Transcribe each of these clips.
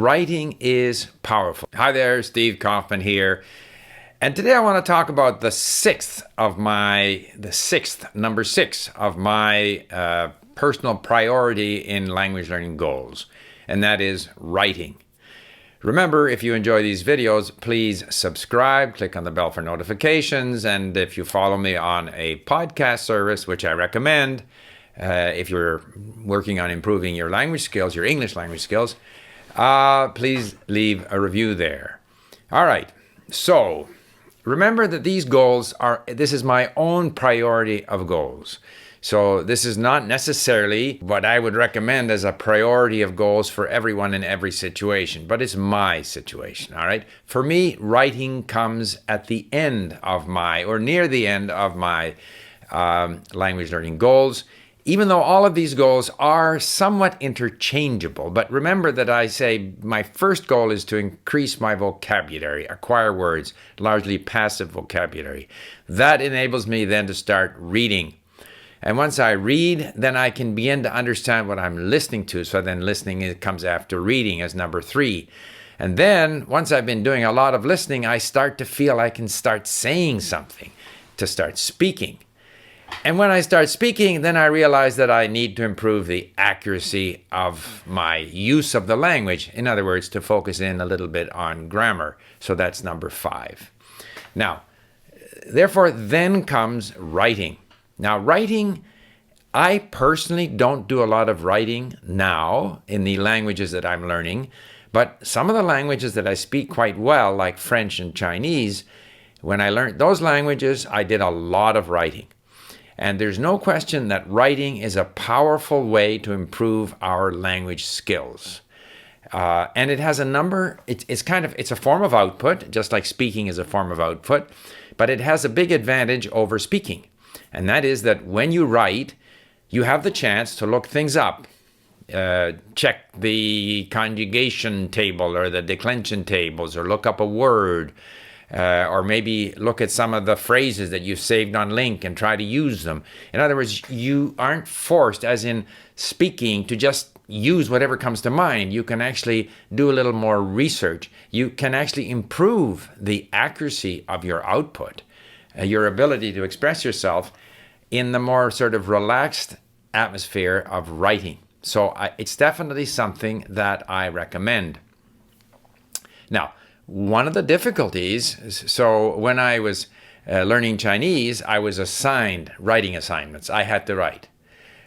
writing is powerful. Hi there, Steve Kaufman here. And today I want to talk about number six of my personal priority in language learning goals, and that is writing. Remember, if you enjoy these videos, please subscribe, click on the bell for notifications, and if you follow me on a podcast service, which I recommend, if you're working on improving your language skills, your English language skills, please leave a review there. All right, so remember that this is my own priority of goals. So this is not necessarily what I would recommend as a priority of goals for everyone in every situation, but it's my situation, all right? For me, writing comes at the end of near the end of my language learning goals, even though all of these goals are somewhat interchangeable. But remember that I say my first goal is to increase my vocabulary, acquire words, largely passive vocabulary. That enables me then to start reading. And once I read, then I can begin to understand what I'm listening to. So then listening comes after reading as number 3. And then once I've been doing a lot of listening, I start to feel I can start saying something, to start speaking. And when I start speaking, then I realize that I need to improve the accuracy of my use of the language. In other words, to focus in a little bit on grammar. So that's number 5. Now, therefore, then comes writing. Now, writing, I personally don't do a lot of writing now in the languages that I'm learning, but some of the languages that I speak quite well, like French and Chinese, when I learned those languages, I did a lot of writing. And there's no question that writing is a powerful way to improve our language skills. And it has a number, it's a form of output, just like speaking is a form of output, but it has a big advantage over speaking. And that is that when you write, you have the chance to look things up. Check the conjugation table or the declension tables, or look up a word, or maybe look at some of the phrases that you've saved on link and try to use them. In other words, you aren't forced, as in speaking, to just use whatever comes to mind. You can actually do a little more research. You can actually improve the accuracy of your output, your ability to express yourself in the more sort of relaxed atmosphere of writing. So it's definitely something that I recommend. Now, one of the difficulties, so when I was learning Chinese, I was assigned writing assignments. I had to write.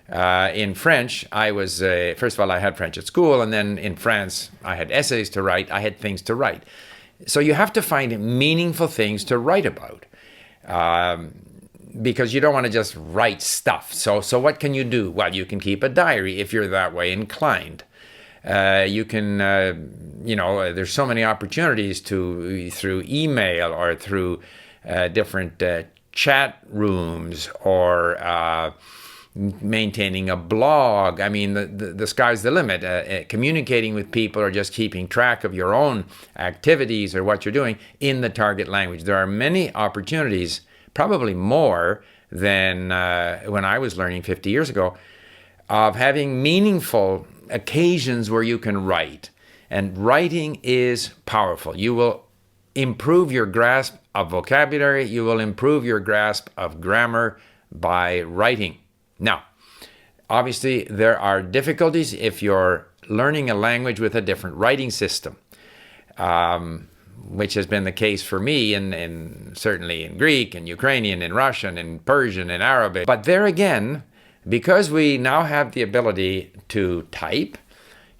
In French, first of all, I had French at school, and then in France, I had essays to write. I had things to write. So you have to find meaningful things to write about. Because you don't want to just write stuff. So what can you do? Well, you can keep a diary if you're that way inclined. You can, there's so many opportunities through email or through different chat rooms, or maintaining a blog. I mean, the sky's the limit. Communicating with people, or just keeping track of your own activities or what you're doing in the target language. There are many opportunities, probably more than when I was learning 50 years ago, of having meaningful occasions where you can write. And writing is powerful. You will improve your grasp of vocabulary. You will improve your grasp of grammar by writing. Now, obviously, there are difficulties if you're learning a language with a different writing system. Which has been the case for me, certainly in Greek and Ukrainian and Russian and Persian and Arabic. But there again, because we now have the ability to type,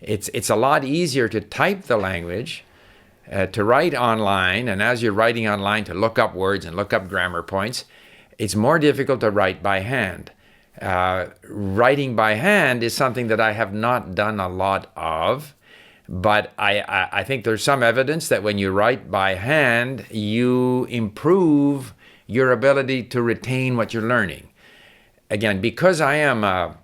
it's a lot easier to type the language, to write online, and as you're writing online, to look up words and look up grammar points. It's more difficult to write by hand. Writing by hand is something that I have not done a lot of. But I think there's some evidence that when you write by hand, you improve your ability to retain what you're learning. Again, because I am a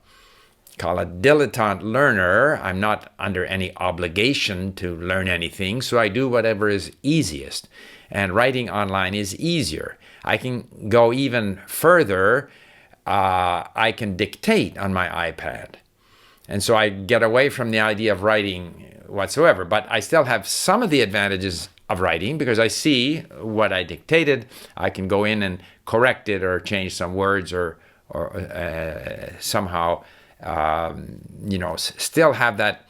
dilettante learner, I'm not under any obligation to learn anything, so I do whatever is easiest. And writing online is easier. I can go even further. I can dictate on my iPad. And so I get away from the idea of writing whatsoever. But I still have some of the advantages of writing because I see what I dictated. I can go in and correct it or change some words or somehow, still have that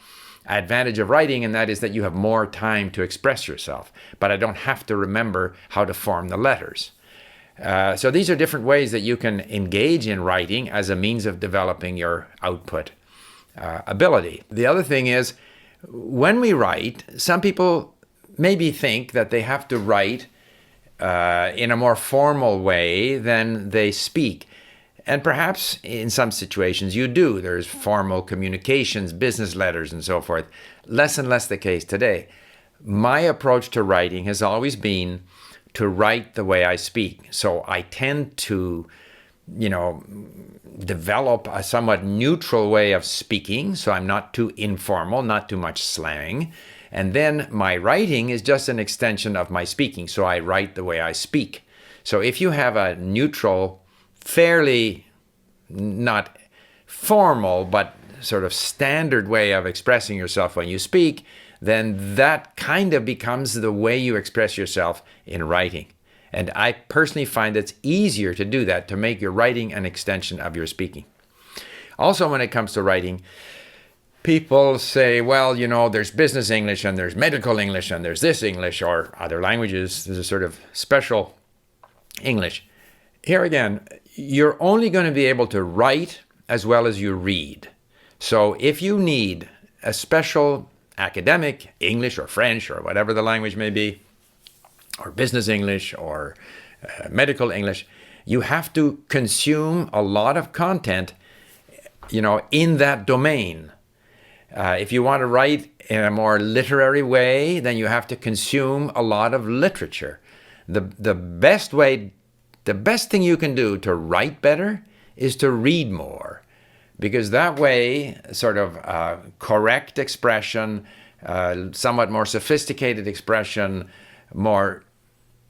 advantage of writing, and that is that you have more time to express yourself. But I don't have to remember how to form the letters. So these are different ways that you can engage in writing as a means of developing your output ability. The other thing is, when we write, some people maybe think that they have to write in a more formal way than they speak. And perhaps in some situations you do. There's formal communications, business letters, and so forth. Less and less the case today. My approach to writing has always been to write the way I speak. So I tend to, develop a somewhat neutral way of speaking. So I'm not too informal, not too much slang. And then my writing is just an extension of my speaking. So I write the way I speak. So if you have a neutral, fairly not formal, but sort of standard way of expressing yourself when you speak, then that kind of becomes the way you express yourself in writing. And I personally find it's easier to do that, to make your writing an extension of your speaking. Also, when it comes to writing, people say, well, there's business English and there's medical English and there's this English or other languages. There's a sort of special English. Here again, you're only going to be able to write as well as you read. So if you need a special academic English or French or whatever the language may be, or business English or medical English, you have to consume a lot of content, in that domain. If you want to write in a more literary way, then you have to consume a lot of literature. The best thing you can do to write better is to read more, because that way, sort of correct expression, somewhat more sophisticated expression, more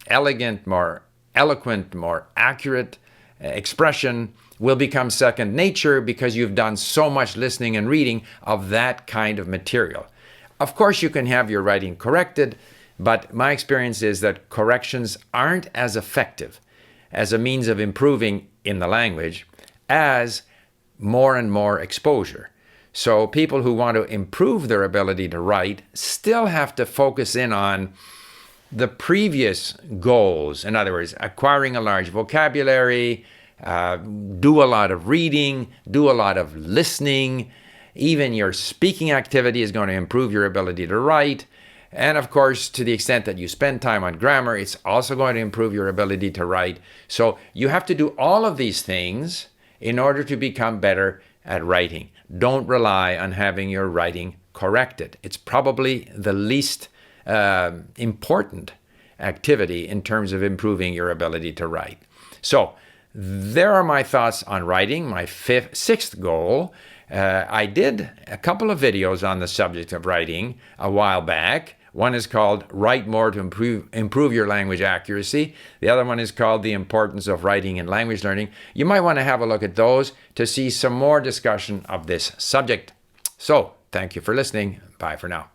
elegant, more eloquent, more accurate expression will become second nature because you've done so much listening and reading of that kind of material. Of course, you can have your writing corrected, but my experience is that corrections aren't as effective as a means of improving in the language as more and more exposure. So people who want to improve their ability to write still have to focus in on the previous goals. In other words, acquiring a large vocabulary, do a lot of reading, do a lot of listening. Even your speaking activity is going to improve your ability to write. And of course, to the extent that you spend time on grammar, it's also going to improve your ability to write. So you have to do all of these things in order to become better at writing. Don't rely on having your writing corrected. It's probably the least important activity in terms of improving your ability to write. So there are my thoughts on writing. My sixth goal. I did a couple of videos on the subject of writing a while back. One is called Write More to Improve Your Language Accuracy. The other one is called The Importance of Writing in Language Learning. You might want to have a look at those to see some more discussion of this subject. So, thank you for listening. Bye for now.